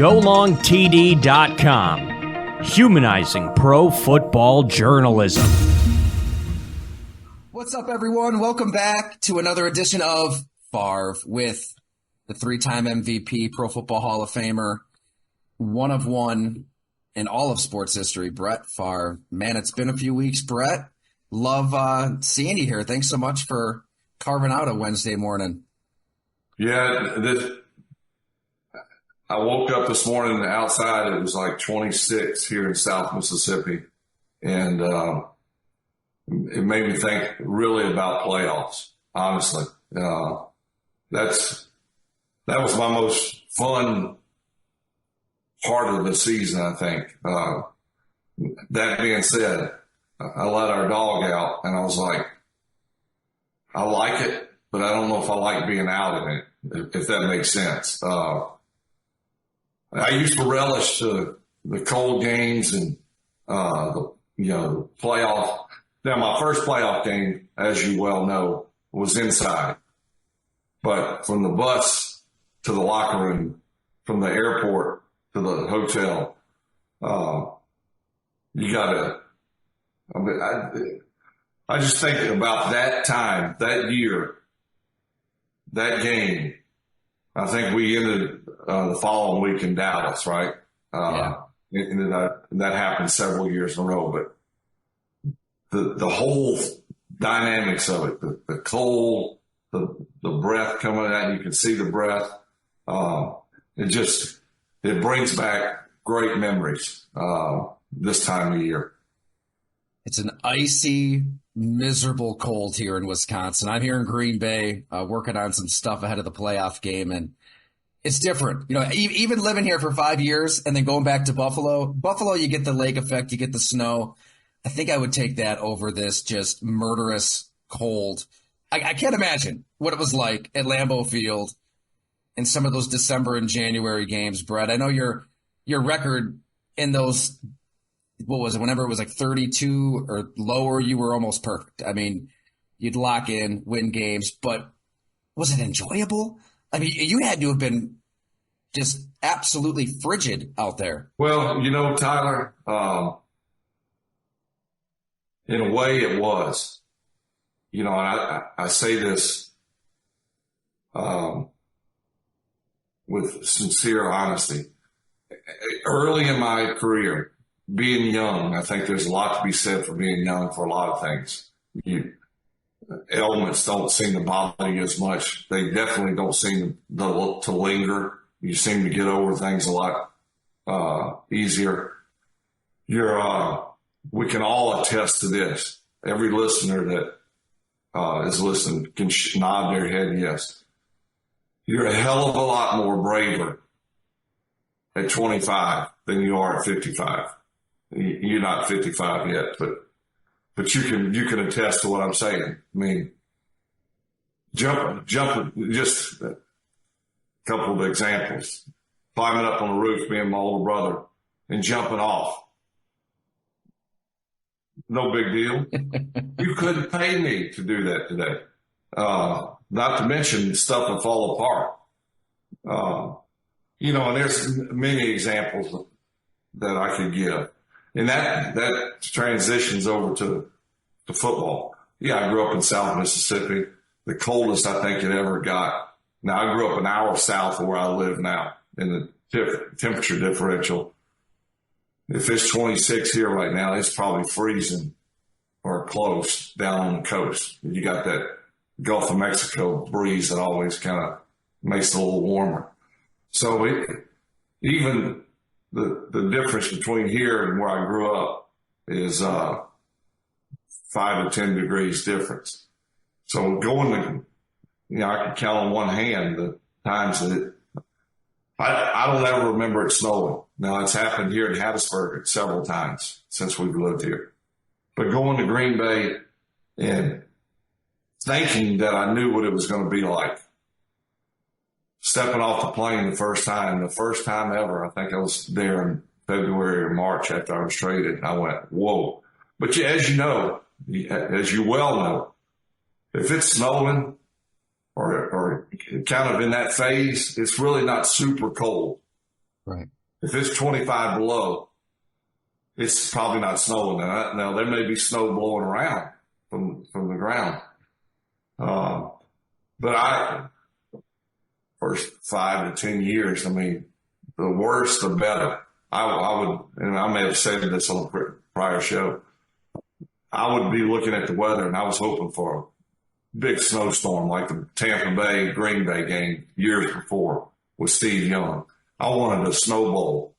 GoLongTD.com, humanizing pro football journalism. What's up, everyone? Welcome back to another edition of Favre with the three-time MVP, Pro Football Hall of Famer, one of one in all of sports history, Brett Favre. Man, it's been a few weeks, Brett. Love seeing you here. Thanks so much for carving out a Wednesday morning. Yeah, I woke up this morning outside. It was like 26 here in South Mississippi, and it made me think really about playoffs. Honestly, that was my most fun part of the season, I think. That being said, I let our dog out, and I was like, I like it, but I don't know if I like being out in it, if that makes sense. I used to relish the cold games and the playoff. Now, my first playoff game, as you well know, was inside. But from the bus to the locker room, from the airport to the hotel, you gotta. I just think about that time, that year, that game. I think we ended the following week in Dallas, right? Yeah. And that happened several years in a row. But the whole dynamics of it, the cold, the breath coming out, you can see the breath. It brings back great memories this time of year. It's an icy, miserable cold here in Wisconsin. I'm here in Green Bay working on some stuff ahead of the playoff game, and it's different. You know, even living here for 5 years and then going back to Buffalo. Buffalo, you get the lake effect, you get the snow. I think I would take that over this just murderous cold. I can't imagine what it was like at Lambeau Field in some of those December and January games, Brett. I know your record in those, what was it, whenever it was like 32 or lower, you were almost perfect. I mean, you'd lock in, win games, but was it enjoyable? I mean, you had to have been just absolutely frigid out there. Well, Tyler, in a way it was. And I say this with sincere honesty. Early in my career, being young, I think there's a lot to be said for being young for a lot of things. Ailments don't seem to bother you as much. They definitely don't seem to linger. You seem to get over things a lot easier. We can all attest to this. Every listener that is listening can nod their head yes. You're a hell of a lot more braver at 25 than you are at 55. You're not 55 yet, but you can attest to what I'm saying. I mean, jumping, just a couple of examples. Climbing up on the roof, me and my older brother, and jumping off. No big deal. You couldn't pay me to do that today. Not to mention stuff would fall apart. And there's many examples that I could give. And that transitions over to football. Yeah, I grew up in South Mississippi, the coldest I think it ever got. Now, I grew up an hour south of where I live now, in the temperature differential. If it's 26 here right now, it's probably freezing or close down on the coast. You got that Gulf of Mexico breeze that always kind of makes it a little warmer. So even the difference between here and where I grew up is 5 to 10 degrees difference. So going to, I can count on one hand the times that I don't ever remember it snowing. Now, it's happened here in Hattiesburg several times since we've lived here. But going to Green Bay and thinking that I knew what it was going to be like. Stepping off the plane the first time ever, I think I was there in February or March after I was traded. And I went, whoa. But as you know, as you well know, if it's snowing or kind of in that phase, it's really not super cold. Right. If it's 25 below, it's probably not snowing. Now there may be snow blowing around from the ground. But first 5 to 10 years, I mean, the worse, the better. I would, and I may have said this on a prior show, I would be looking at the weather and I was hoping for a big snowstorm like the Tampa Bay, Green Bay game years before with Steve Young. I wanted a snow bowl.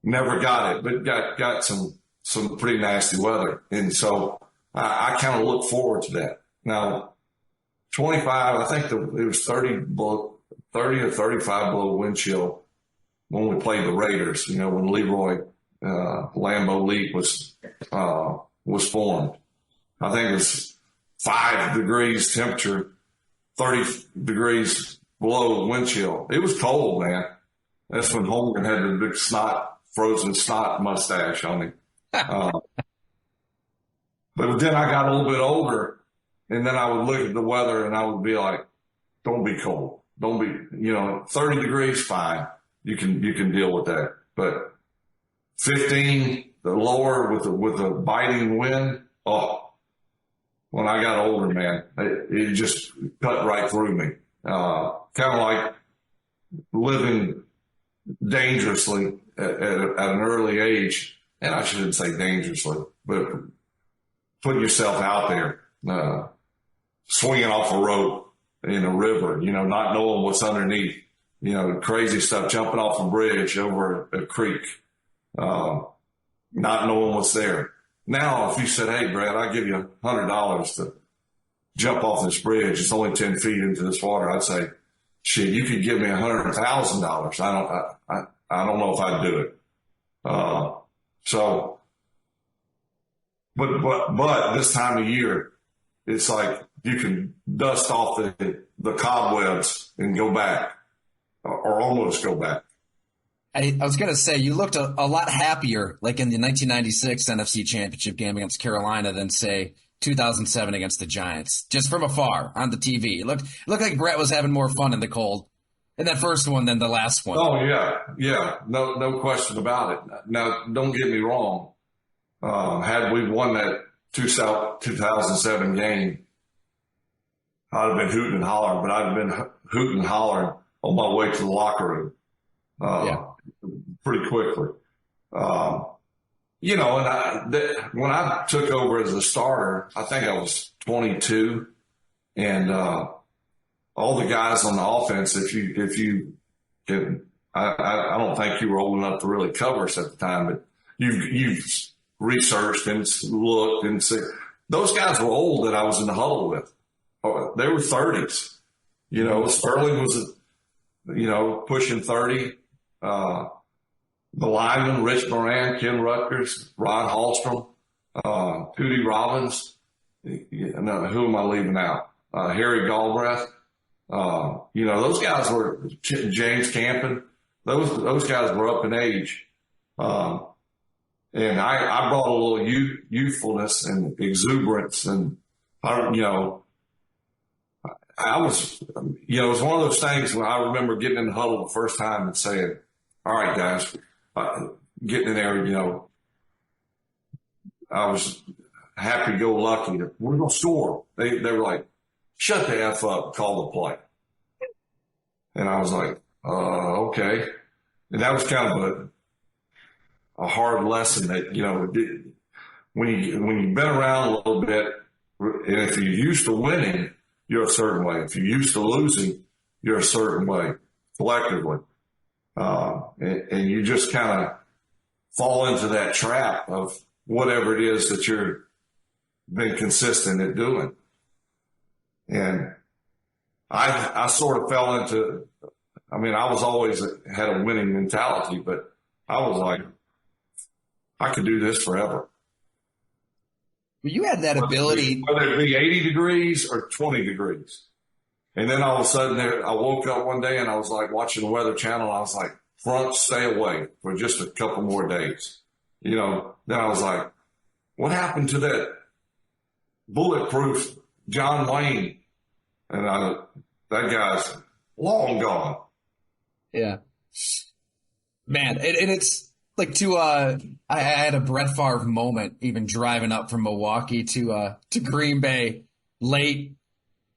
Never got it, but got some pretty nasty weather. And so I kind of look forward to that. Now, 25, I think it was 30 or 35 below wind chill when we played the Raiders, when Leroy Lambeau Leap was formed. I think it was 5 degrees temperature, 30 degrees below wind chill. It was cold, man. That's when Holmgren had the big frozen snot mustache on him. But then I got a little bit older, and then I would look at the weather and I would be like, don't be cold. Don't be, 30 degrees, fine. You can deal with that. But 15, the lower with the biting wind, when I got older, man, it just cut right through me. Kind of like living dangerously at an early age, and I shouldn't say dangerously, but putting yourself out there, swinging off a rope in a river, not knowing what's underneath, crazy stuff, jumping off a bridge over a creek, not knowing what's there. Now, if you said, hey, Brad, I'll give you $100 to jump off this bridge, it's only 10 feet into this water, I'd say, shit, you could give me $100,000. I don't know if I'd do it. But this time of year, it's like you can dust off the cobwebs and go back, or almost go back. I was going to say, you looked a lot happier, like in the 1996 NFC Championship game against Carolina than, say, 2007 against the Giants, just from afar on the TV. It looked like Brett was having more fun in the cold in that first one than the last one. Oh, yeah. No question about it. Now, don't get me wrong. Had we won that 2007 game, I'd have been hooting and hollering, but I'd have been hooting and hollering on my way to the locker room pretty quickly. And when I took over as a starter, I think I was 22, and all the guys on the offense, if you can, I don't think you were old enough to really cover us at the time, but you've researched and looked and said those guys were old that I was in the huddle with. They were 30s. Sterling was, pushing 30. The linemen, Rich Moran, Ken Rutgers, Ron Hallstrom, Tootie Robbins. Who am I leaving out? Harry Galbraith. Those guys were James Campen. Those guys were up in age. And I brought a little youthfulness and exuberance, and I was, it was one of those things when I remember getting in the huddle the first time and saying, all right, guys, getting in there, I was happy-go-lucky. We're going to score. They were like, shut the F up, call the play. And I was like, okay. And that was kind of a hard lesson that, when you've been around a little bit, and if you're used to winning, you're a certain way. If you're used to losing, you're a certain way collectively. And you just kind of fall into that trap of whatever it is that you're been consistent at doing. And I sort of fell into, I was always had a winning mentality, but I was like, I could do this forever. Well, you had that ability. Whether it be 80 degrees or 20 degrees. And then all of a sudden I woke up one day and I was like watching the Weather Channel. And I was like, front, stay away for just a couple more days. Then I was like, what happened to that bulletproof John Wayne? And that guy's long gone. Yeah. Man, and it's like I had a Brett Favre moment even driving up from Milwaukee to Green Bay late,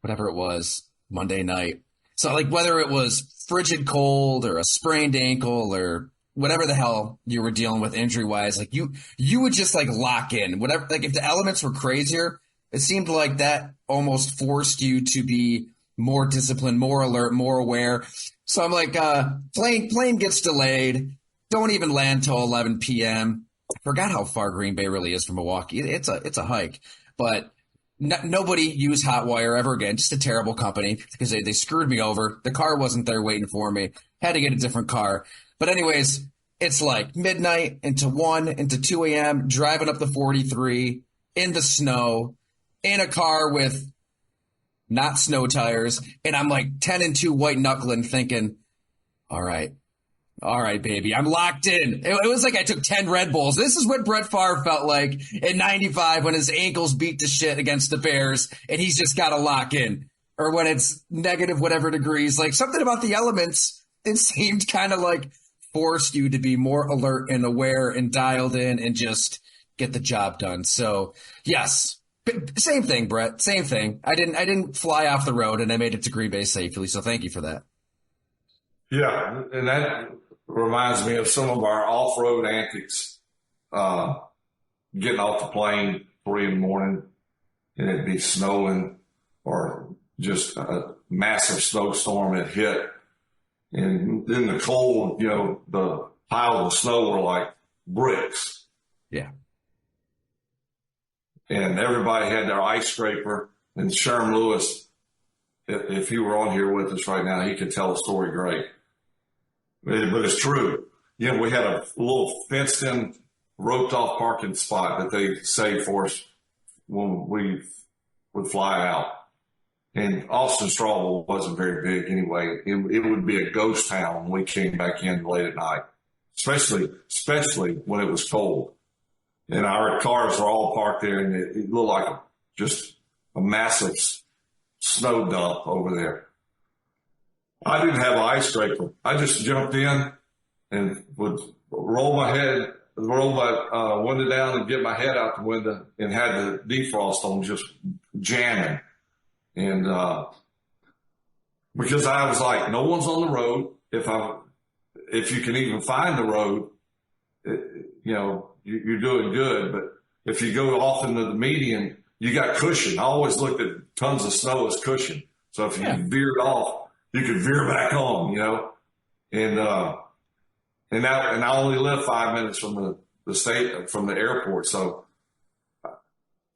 whatever it was, Monday night. So like whether it was frigid cold or a sprained ankle or whatever the hell you were dealing with injury wise, like you would just like lock in. Whatever, like if the elements were crazier, it seemed like that almost forced you to be more disciplined, more alert, more aware. So I'm like, plane gets delayed. Don't even land till 11 p.m. I forgot how far Green Bay really is from Milwaukee. It's a hike, but nobody used Hotwire ever again. Just a terrible company because they screwed me over. The car wasn't there waiting for me. Had to get a different car. But anyways, it's like midnight into 1 into 2 a.m. driving up the 43 in the snow in a car with not snow tires. And I'm like 10 and 2 white knuckling thinking, all right, baby, I'm locked in. It was like I took 10 Red Bulls. This is what Brett Favre felt like in 95 when his ankles beat the shit against the Bears and he's just got to lock in. Or when it's negative whatever degrees, like something about the elements, it seemed kind of like forced you to be more alert and aware and dialed in and just get the job done. So yes, same thing, Brett, same thing. I didn't fly off the road and I made it to Green Bay safely. So thank you for that. Yeah. And that reminds me of some of our off-road antics, getting off the plane 3 in the morning and it'd be snowing or just a massive snowstorm had hit. And in the cold, the piles of snow were like bricks. Yeah. And everybody had their ice scraper. And Sherm Lewis, if he were on here with us right now, he could tell the story great. But it's true. We had a little fenced-in, roped-off parking spot that they saved for us when we would fly out. And Austin Strawwell wasn't very big anyway. It would be a ghost town when we came back in late at night, especially when it was cold. And our cars were all parked there, and it looked like just a massive snow dump over there. I didn't have an ice scraper. I just jumped in and would roll my window down and get my head out the window and had the defrost on just jamming. And because I was like, no one's on the road. If you can even find the road, you're doing good. But if you go off into the median, you got cushion. I always looked at tons of snow as cushion. So if you veered off, you could veer back on, and I only live 5 minutes from from the airport. So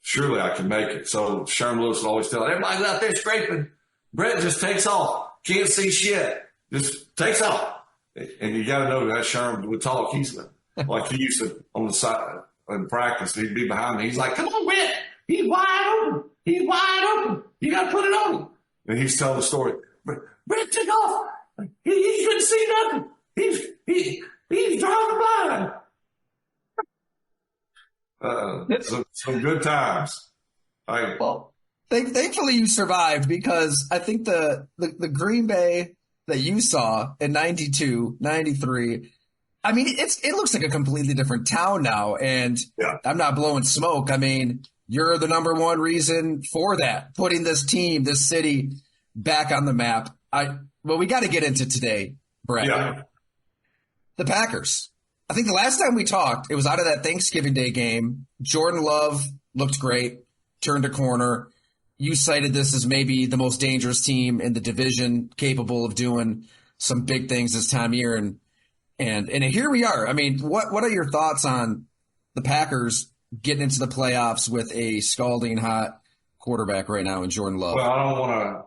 surely I can make it. So Sherm Lewis would always tell everybody's out there scraping. Brett just takes off. Can't see shit. Just takes off. And you got to know that Sherm would talk. He's like he used to on the side in practice. He'd be behind me. He's like, come on, Brett. He's wide open. He's wide open. You got to put it on him. And he's telling the story. Brett took off. He couldn't see nothing. He's driving blind. Some good times. Well, thankfully you survived because I think the Green Bay that you saw in 92, 93, I mean, it looks like a completely different town now. And I'm not blowing smoke. I mean, you're the number one reason for that, putting this team, this city back on the map. We got to get into today, Brett. Yeah. The Packers. I think the last time we talked, it was out of that Thanksgiving Day game. Jordan Love looked great, turned a corner. You cited this as maybe the most dangerous team in the division, capable of doing some big things this time of year. And here we are. I mean, what are your thoughts on the Packers getting into the playoffs with a scalding hot quarterback right now in Jordan Love? Well, I don't want to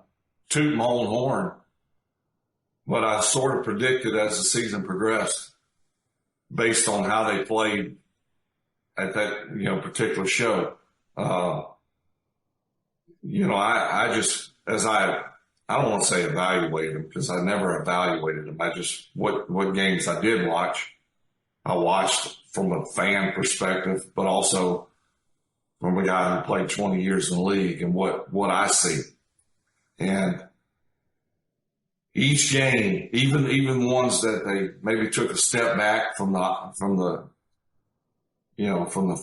toot my own horn, but I sort of predicted as the season progressed based on how they played at that, particular show. I just, I don't want to say evaluated them because I never evaluated them. I just, what games I did watch, I watched from a fan perspective, but also from a guy who played 20 years in the league and what I see. And, each game, even ones that they maybe took a step back from the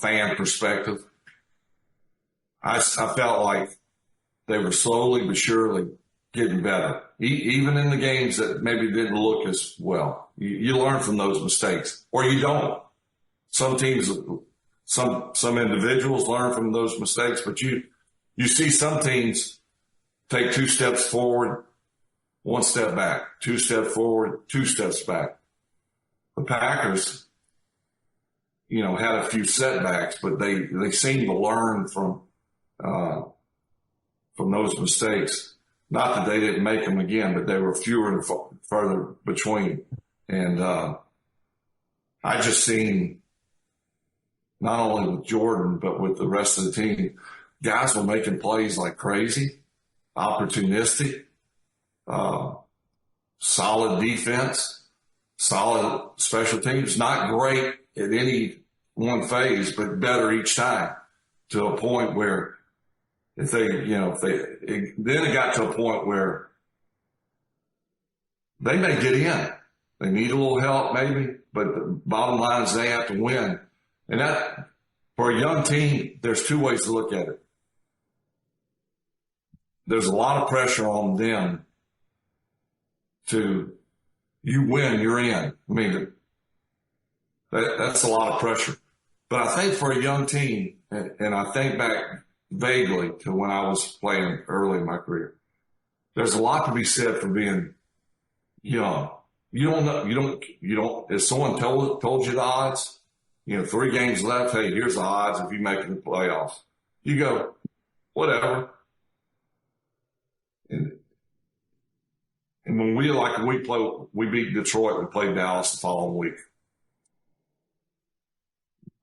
fan perspective, I felt like they were slowly but surely getting better. Even in the games that maybe didn't look as well, you learn from those mistakes, or you don't. Some teams, some individuals learn from those mistakes, but you see some teams take 2 steps forward, 1 step back, 2 steps forward, 2 steps back. The Packers, had a few setbacks, but they seem to learn from those mistakes. Not that they didn't make them again, but they were fewer and further between. And I just seen, not only with Jordan, but with the rest of the team, guys were making plays like crazy, opportunistic, solid defense, solid special teams. Not great at any one phase, but better each time, to a point where then it got to a point where they may get in. They need a little help maybe, but the bottom line is they have to win. And that, for a young team, there's 2 ways to look at it. There's a lot of pressure on them you win, you're in. I mean, that's a lot of pressure. But I think for a young team, and I think back vaguely to when I was playing early in my career, there's a lot to be said for being young. You don't know, if someone told you the odds, 3 games left, hey, here's the odds if you make the playoffs. You go, whatever. And when we beat Detroit, we played Dallas the following week.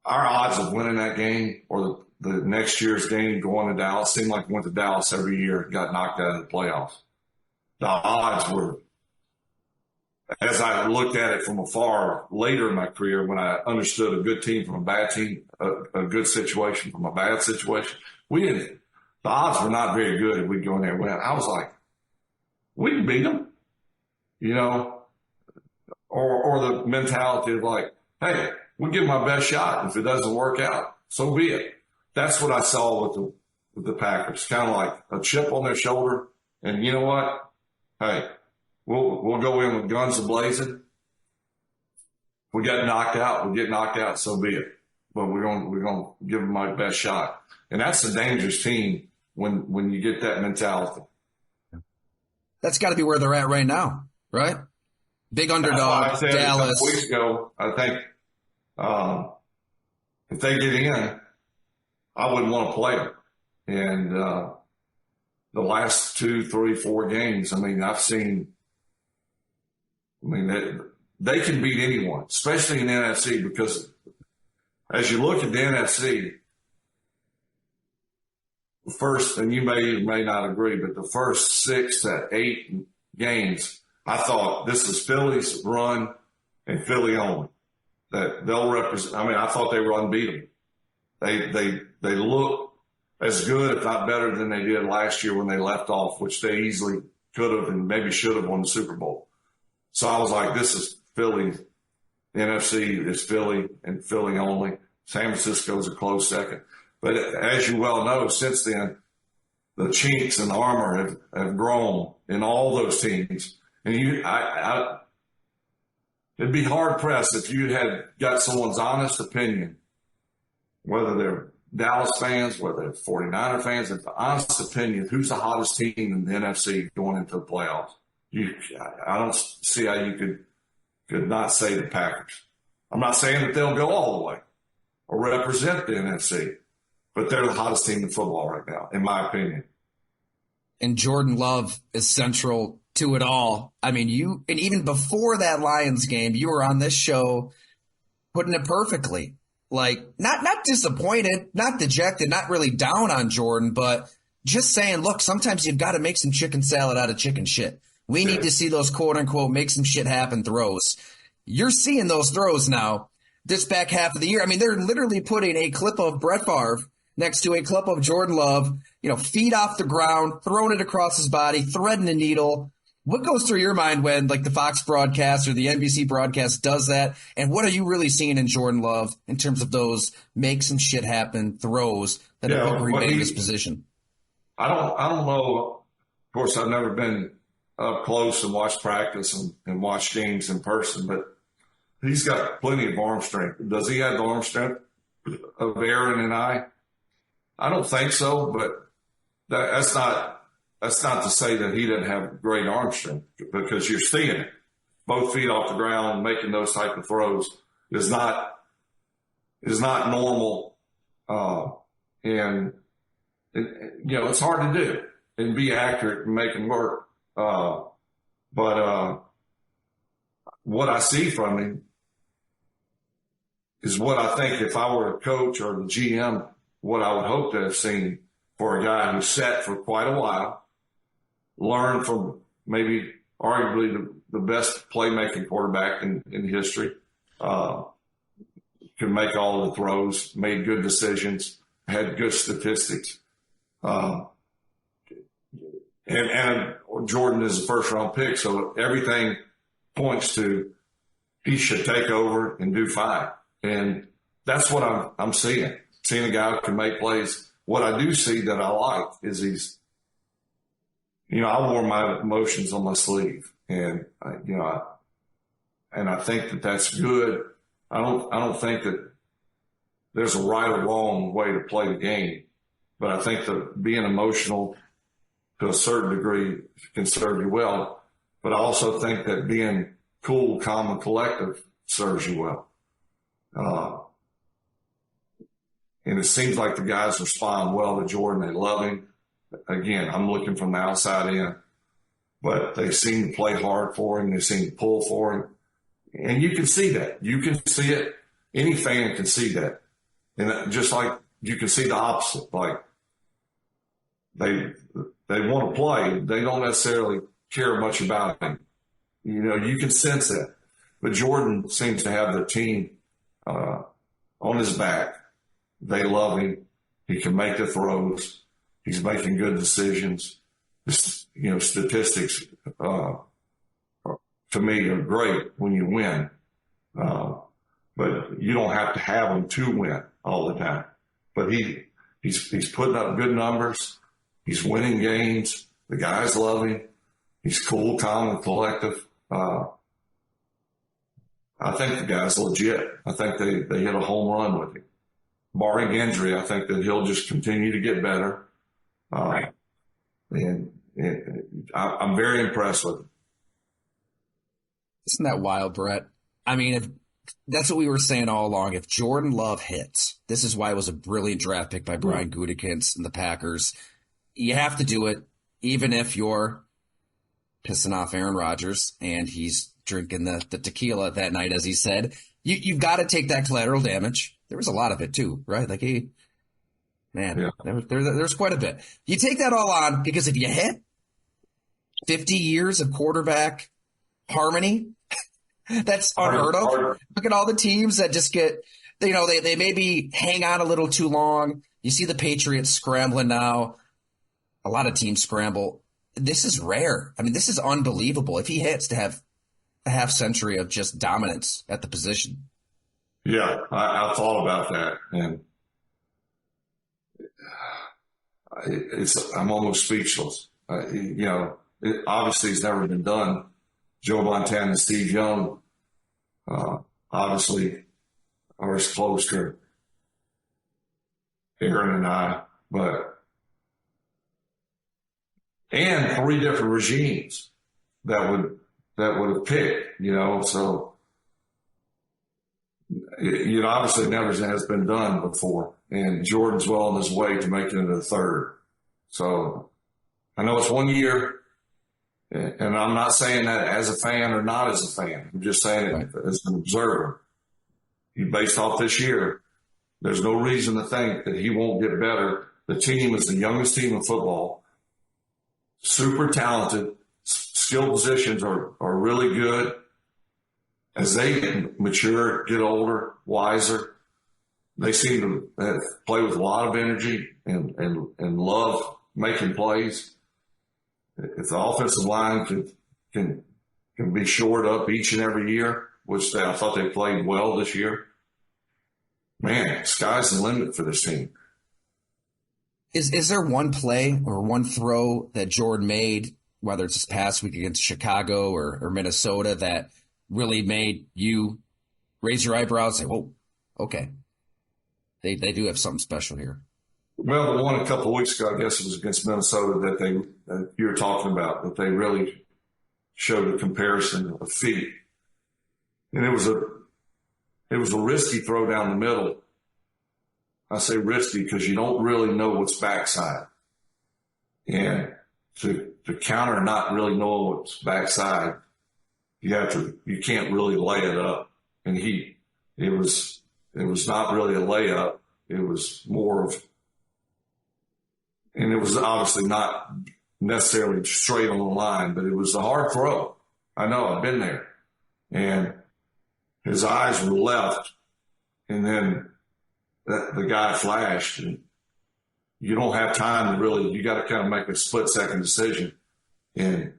Our odds of winning that game, or the next year's game going to Dallas, seemed like we went to Dallas every year and got knocked out of the playoffs. The odds were, as I looked at it from afar later in my career, when I understood a good team from a bad team, a good situation from a bad situation, the odds were not very good if we'd go in there and win. I was like, we can beat them, or the mentality of like, hey, we'll give them our best shot. If it doesn't work out, so be it. That's what I saw with the Packers, kind of like a chip on their shoulder. And you know what? Hey, we'll go in with guns a-blazing. If we get knocked out, so be it. But we're going to give them my best shot. And that's a dangerous team when you get that mentality. That's got to be where they're at right now, right? Big underdog, I said Dallas. A couple weeks ago, I think if they get in, I wouldn't want to play them. And the last 2, 3, 4 games, I mean, they can beat anyone, especially in the NFC, because as you look at the NFC, first, and you may or may not agree, but the first 6 to 8 games, I thought this is Philly's run and Philly only. That they'll represent. I mean, I thought they were unbeatable. They look as good, if not better, than they did last year when they left off, which they easily could have and maybe should have won the Super Bowl. So I was like, this is Philly. The NFC is Philly and Philly only. San Francisco's a close second. But as you well know, since then, the chinks in the armor have grown in all those teams. And it'd be hard pressed if you had got someone's honest opinion, whether they're Dallas fans, whether they're 49er fans, if the honest opinion, who's the hottest team in the NFC going into the playoffs? I don't see how you could not say the Packers. I'm not saying that they'll go all the way or represent the NFC, but they're the hottest team in football right now, in my opinion. And Jordan Love is central to it all. I mean, and even before that Lions game, you were on this show putting it perfectly. Like, not disappointed, not dejected, not really down on Jordan, but just saying, look, sometimes you've got to make some chicken salad out of chicken shit. We need to see those quote-unquote make some shit happen throws. You're seeing those throws now this back half of the year. I mean, they're literally putting a clip of Brett Favre next to a clip of Jordan Love, feet off the ground, throwing it across his body, threading the needle. What goes through your mind when like the Fox broadcast or the NBC broadcast does that? And what are you really seeing in Jordan Love in terms of those make some shit happen throws that have put Green Bay in this position? I don't know. Of course, I've never been up close and watched practice and watched games in person, but he's got plenty of arm strength. Does he have the arm strength of Aaron and I? I don't think so, but that's not to say that he didn't have great arm strength, because you're seeing it. Both feet off the ground, making those type of throws is not normal. And it's hard to do and be accurate and make them work. But what I see from him is what I think if I were a coach or the GM, what I would hope to have seen for a guy who sat for quite a while, learned from maybe arguably the best playmaking quarterback in history, could make all the throws, made good decisions, had good statistics. And Jordan is a first-round pick, so everything points to he should take over and do fine. And that's what I'm seeing a guy who can make plays. What I do see that I like is he's, I wore my emotions on my sleeve, and I think that that's good. I don't think that there's a right or wrong way to play the game, but I think that being emotional to a certain degree can serve you well. But I also think that being cool, calm, and collective serves you well. And it seems like the guys respond well to Jordan. They love him. Again, I'm looking from the outside in, but they seem to play hard for him. They seem to pull for him. And you can see that. You can see it. Any fan can see that. And just like you can see the opposite, like they want to play. They don't necessarily care much about him. You can sense that. But Jordan seems to have the team on his back. They love him. He can make the throws. He's making good decisions. Statistics to me are great when you win. But you don't have to have them to win all the time. But he's putting up good numbers. He's winning games. The guys love him. He's cool, calm, and collective. I think the guy's legit. I think they hit a home run with him. Barring injury, I think that he'll just continue to get better. And I'm very impressed with him. Isn't that wild, Brett? I mean, if that's what we were saying all along. If Jordan Love hits, this is why it was a brilliant draft pick by Brian Gutekunst and the Packers. You have to do it, even if you're pissing off Aaron Rodgers and he's drinking the tequila that night, as he said. You've got to take that collateral damage. There was a lot of it too, right? Like there's quite a bit. You take that all on because if you hit 50 years of quarterback harmony, that's unheard of. Look at all the teams that just get, they maybe hang on a little too long. You see the Patriots scrambling now. A lot of teams scramble. This is rare. I mean, this is unbelievable. If he hits to have a half century of just dominance at the position. Yeah, I thought about that, and I'm almost speechless. Obviously it's never been done. Joe Montana and Steve Young, obviously are as close to Aaron and I, and 3 different regimes that would have picked, so obviously it never has been done before, and Jordan's well on his way to making it a 3rd. So I know it's 1 year, and I'm not saying that as a fan or not as a fan. I'm just saying it as an observer. Based off this year, there's no reason to think that he won't get better. The team is the youngest team in football, super talented, skill positions are really good. As they get mature, get older, wiser, they seem to play with a lot of energy and love making plays. If the offensive line could can be shored up each and every year, which I thought they played well this year, man, sky's the limit for this team. Is there one play or one throw that Jordan made, whether it's this past week against Chicago or Minnesota, that really made you raise your eyebrows and say, whoa, okay, they do have something special here? Well, the one a couple of weeks ago, I guess it was against Minnesota that you were talking about, that they really showed a comparison of feet. And it was a risky throw down the middle. I say risky because you don't really know what's backside. And to counter not really knowing what's backside, you can't really lay it up. And it was not really a layup. It was more of, and it was obviously not necessarily straight on the line, but it was a hard throw. I know, I've been there. And his eyes were left, and then the guy flashed, and you don't have time to really, you got to kind of make a split-second decision and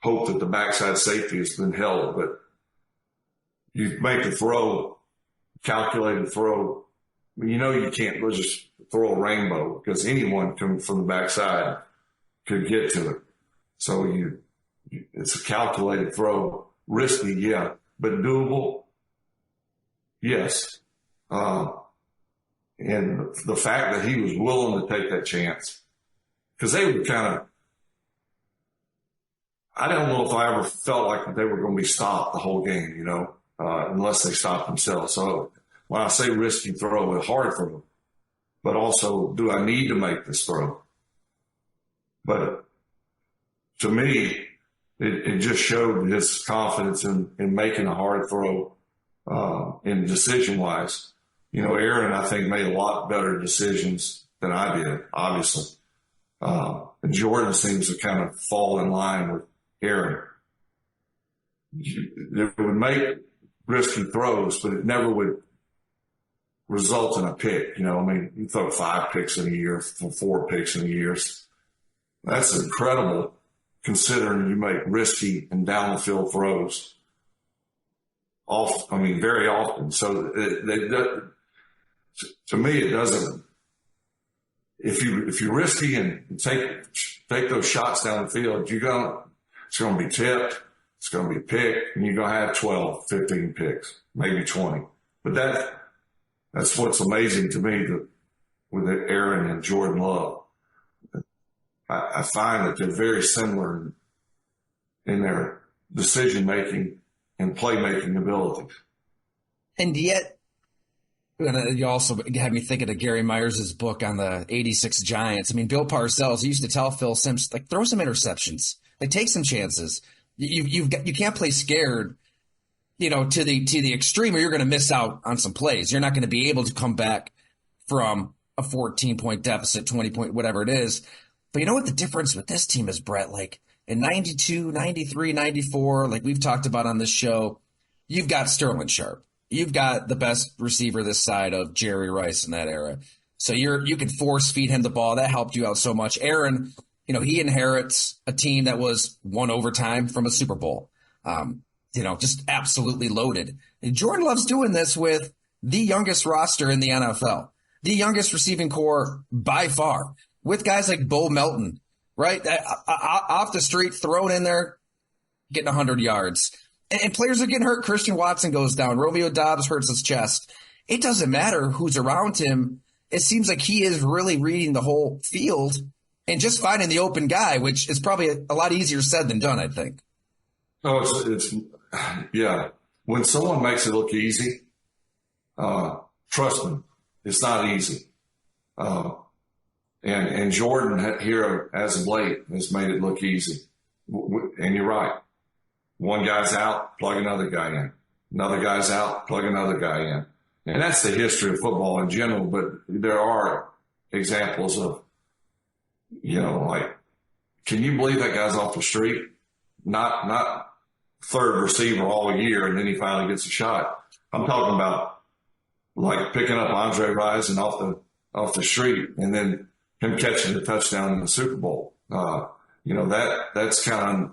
hope that the backside safety has been held. But you make the throw, calculated throw, you know you can't just throw a rainbow because anyone coming from the backside could get to it. So it's a calculated throw, risky, yeah, but doable, yes. And the fact that he was willing to take that chance, because they would kind of, I don't know if I ever felt like they were going to be stopped the whole game, unless they stopped themselves. So when I say risky throw, it's hard for them. But also, do I need to make this throw? But to me, it just showed his confidence in making a hard throw, in decision-wise. Aaron, I think, made a lot better decisions than I did, obviously. And Jordan seems to kind of fall in line with Aaron. It would make risky throws, but it never would result in a pick. You throw 5 picks in a year, 4 picks in a year. That's incredible considering you make risky and down the field throws very often. So to me, it doesn't. If you're risky and take those shots down the field, it's going to be tipped. It's going to be picked, and you're going to have 12, 15 picks, maybe 20. But that's what's amazing to me with Aaron and Jordan Love. I find that they're very similar in their decision-making and play-making abilities. And yet, you also had me thinking of Gary Myers' book on the 86 Giants. Bill Parcells, he used to tell Phil Simms, throw some interceptions. Take some chances. You can't play scared, to the extreme, or you're going to miss out on some plays. You're not going to be able to come back from a 14-point deficit, 20-point, whatever it is. But you know what the difference with this team is, Brett? In 92, 93, 94, like we've talked about on this show, you've got Sterling Sharp. You've got the best receiver this side of Jerry Rice in that era. So you can force feed him the ball. That helped you out so much. Aaron, he inherits a team that was won overtime from a Super Bowl. Just absolutely loaded. And Jordan Love's doing this with the youngest roster in the NFL, the youngest receiving core by far, with guys like Bo Melton, right? Off the street, thrown in there, getting 100 yards. And players are getting hurt. Christian Watson goes down. Romeo Doubs hurts his chest. It doesn't matter who's around him. It seems like he is really reading the whole field and just finding the open guy, which is probably a lot easier said than done, I think. Oh, yeah. When someone makes it look easy, trust me, it's not easy. And Jordan here as of late has made it look easy. And you're right. One guy's out, plug another guy in. Another guy's out, plug another guy in. And that's the history of football in general, but there are examples of, can you believe that guy's off the street? Not third receiver all year, and then he finally gets a shot. I'm talking about picking up Andre Rison off the street and then him catching the touchdown in the Super Bowl. That's kind of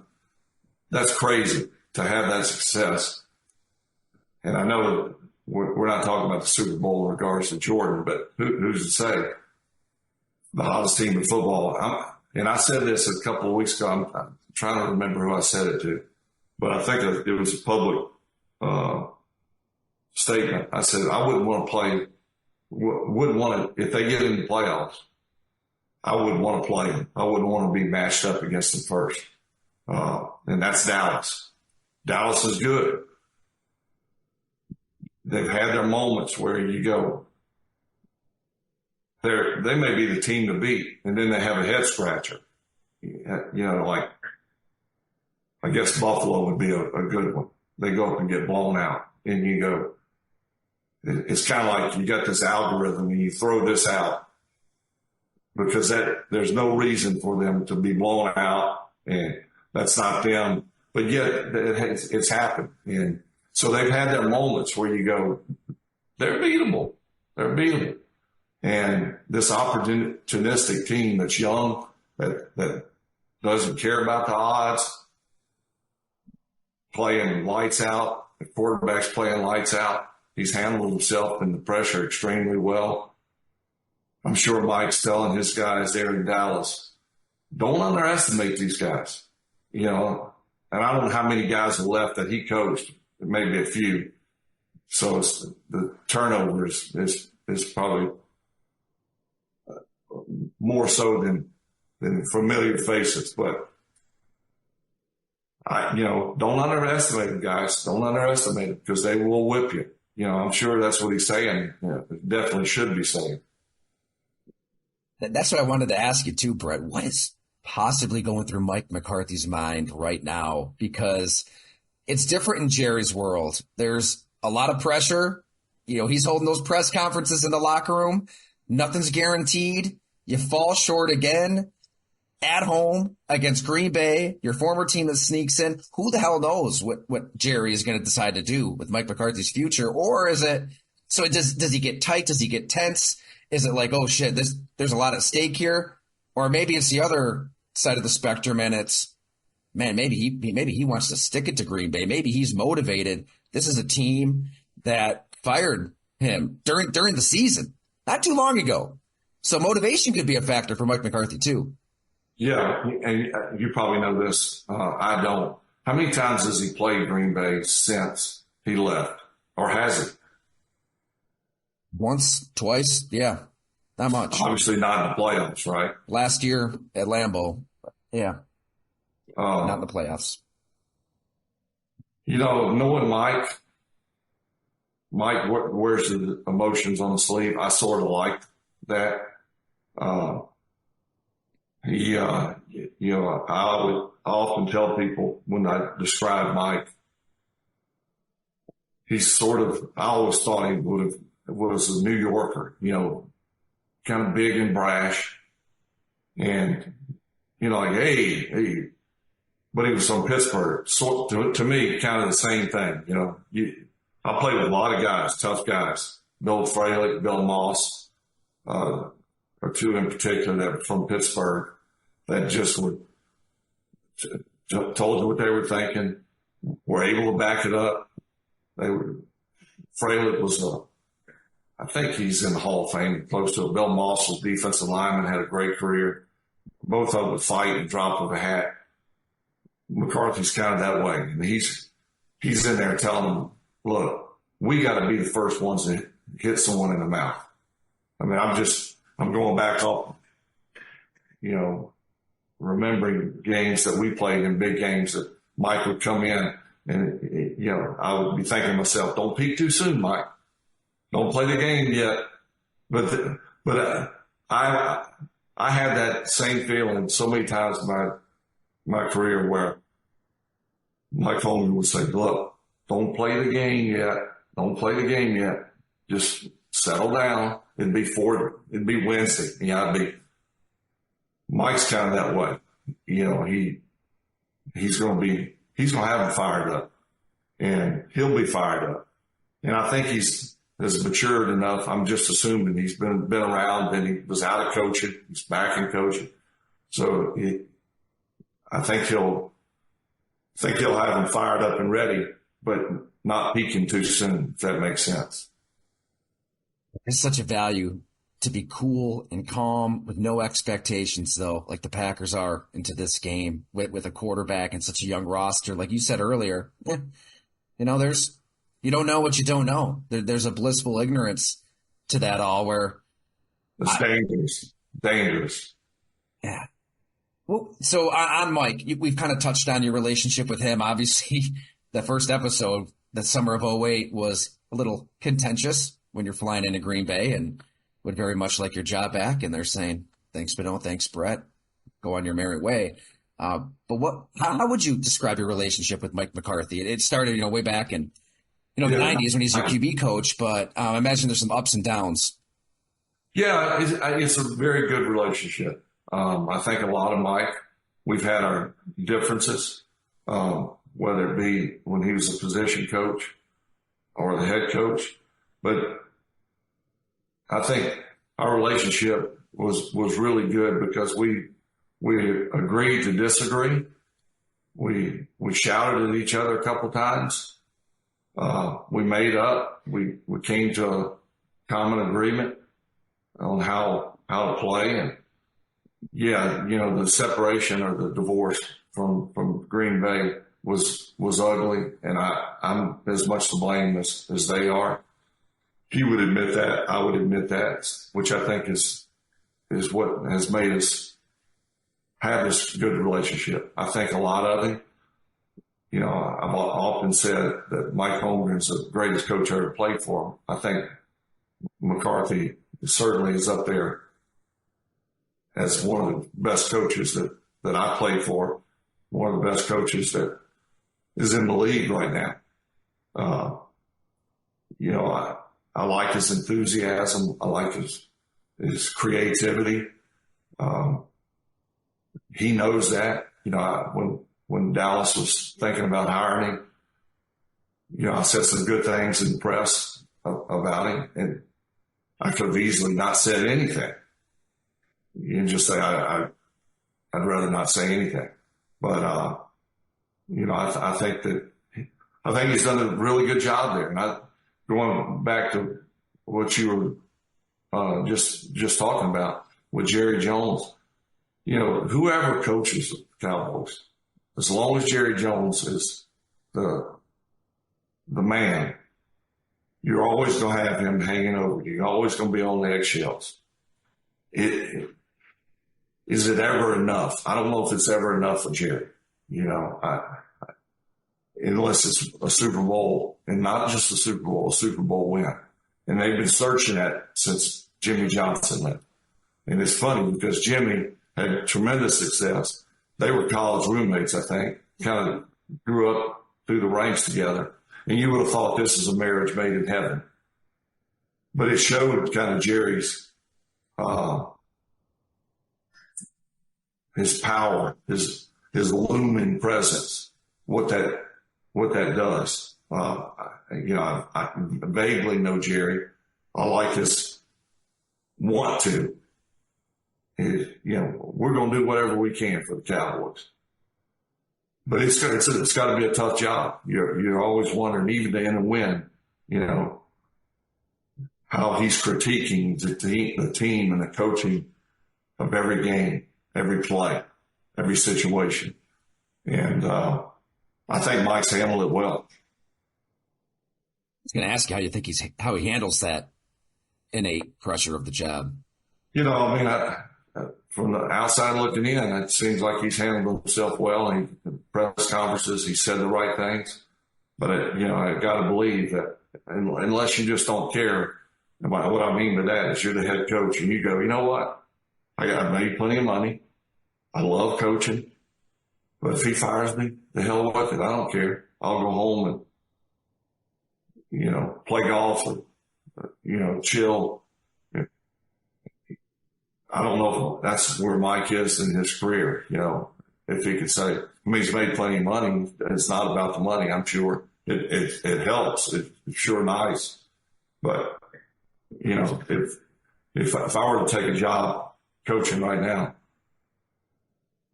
that's crazy to have that success. And I know we're not talking about the Super Bowl in regards to Jordan, but who's to say the hottest team in football? And I said this a couple of weeks ago. I'm trying to remember who I said it to, but I think it was a public statement. I said I wouldn't want to, if they get in the playoffs, I wouldn't want to play them. I wouldn't want to be matched up against them first. And that's Dallas. Dallas is good. They've had their moments where you go, they may be the team to beat, and then they have a head scratcher. Like, I guess Buffalo would be a good one. They go up and get blown out, and you go, it's kind of like you got this algorithm and you throw this out because there's no reason for them to be blown out, and that's not them. But yet it's happened. And so they've had their moments where you go, they're beatable. They're beatable. And this opportunistic team that's young, that doesn't care about the odds, playing lights out, the quarterback's playing lights out. He's handled himself and the pressure extremely well. I'm sure Mike's telling his guys there in Dallas, don't underestimate these guys. And I don't know how many guys are left that he coached, maybe a few. So the turnover is probably more so than familiar faces. But don't underestimate them, guys. Don't underestimate them because they will whip you. I'm sure that's what he's saying. Definitely should be saying. That's what I wanted to ask you too, Brett. What is possibly going through Mike McCarthy's mind right now? Because it's different in Jerry's world. There's a lot of pressure. He's holding those press conferences in the locker room. Nothing's guaranteed. You fall short again at home against Green Bay, your former team that sneaks in. Who the hell knows what Jerry is going to decide to do with Mike McCarthy's future? Or is it, so does he get tight? Does he get tense? Is it like, oh shit, there's a lot at stake here? Or maybe it's the other side of the spectrum and it's, man, maybe he wants to stick it to Green Bay. Maybe he's motivated. This is a team that fired him during the season, not too long ago. So motivation could be a factor for Mike McCarthy too. Yeah, and you probably know this. I don't. How many times has he played Green Bay since he left? Or has he? Once, twice, yeah. Not much. Obviously not in the playoffs, right? Last year at Lambeau, yeah. Not in the playoffs. Knowing Mike wears the emotions on the sleeve. I sort of liked that. I often tell people when I describe Mike, I always thought he was a New Yorker, kind of big and brash and, like, hey, but he was from Pittsburgh. So to me, kind of the same thing, I played with a lot of guys, tough guys, Bill Fralick, Bill Moss, or two in particular that were from Pittsburgh that just told you what they were thinking, were able to back it up. Fralick was I think he's in the Hall of Fame, close to it. Bill Moss was defensive lineman, had a great career. Both of them would fight and drop of a hat. McCarthy's kind of that way. And he's in there telling them, look, we got to be the first ones to hit someone in the mouth. I mean, I'm going back up, remembering games that we played in big games that Mike would come in and, I would be thinking to myself, don't peak too soon, Mike. Don't play the game yet. But I had that same feeling so many times in my career where Mike Holman would say, look, don't play the game yet. Don't play the game yet. Just settle down. It'd be Wednesday. Mike's kind of that way. He's going to have them fired up and he'll be fired up. And I think he's matured enough. I'm just assuming he's been around and he was out of coaching. He's back in coaching. So I think think he'll have them fired up and ready, but not peaking too soon, if that makes sense. It's such a value to be cool and calm with no expectations, though, like the Packers are into this game with a quarterback and such a young roster. Like you said earlier, you don't know what you don't know. There's a blissful ignorance to that all where it's dangerous. Yeah. Well, so on Mike, we've kind of touched on your relationship with him. Obviously, the first episode, that summer of '08, was a little contentious when you're flying into Green Bay and would very much like your job back. And they're saying, thanks, but no thanks, Brett. Go on your merry way. But how would you describe your relationship with Mike McCarthy? It started, way back in, the 90s when he's your QB coach, but I imagine there's some ups and downs. Yeah, it's a very good relationship. I think a lot of Mike, we've had our differences, whether it be when he was a position coach or the head coach. But I think our relationship was really good because we agreed to disagree. We shouted at each other a couple of times. We made up. We came to a common agreement on how to play. And yeah, the separation or the divorce from Green Bay was ugly, and I'm as much to blame as they are. He would admit that. I would admit that, which I think is what has made us have this good relationship. I think a lot of it, I've often said that Mike Holmgren's the greatest coach I ever played for. I think McCarthy certainly is up there as one of the best coaches that I played for, one of the best coaches that is in the league right now. I like his enthusiasm. I like his creativity. He knows that. When Dallas was thinking about hiring him, I said some good things in the press about him, and I could have easily not said anything. You can just say I'd rather not say anything. But I think he's done a really good job there. And going back to what you were just talking about with Jerry Jones, whoever coaches the Cowboys, as long as Jerry Jones is the man, you're always going to have him hanging over you. You're always going to be on the eggshells. Is it ever enough? I don't know if it's ever enough for Jerry. Unless it's a Super Bowl, and not just a Super Bowl win. And they've been searching that since Jimmy Johnson left. And it's funny because Jimmy had tremendous success. They were college roommates, I think, kind of grew up through the ranks together. And you would have thought this is a marriage made in heaven. But it showed kind of Jerry's, his power, his looming presence, what that does. I vaguely know Jerry. I like his want to. We're going to do whatever we can for the Cowboys. But it's got to be a tough job. You're always wondering, even to end a win, how he's critiquing the team and the coaching of every game, every play, every situation. And I think Mike's handled it well. I was going to ask you how you think how he handles that innate pressure of the job. From the outside looking in, it seems like he's handled himself well. In press conferences, he said the right things. But I got to believe that unless you just don't care, what I mean by that is you're the head coach and you go, you know what? I made plenty of money. I love coaching. But if he fires me, the hell with it. I don't care. I'll go home and, play golf or, chill. I don't know if that's where Mike is in his career, if he could say, he's made plenty of money. It's not about the money. I'm sure it helps. It's sure nice. But, if I were to take a job coaching right now,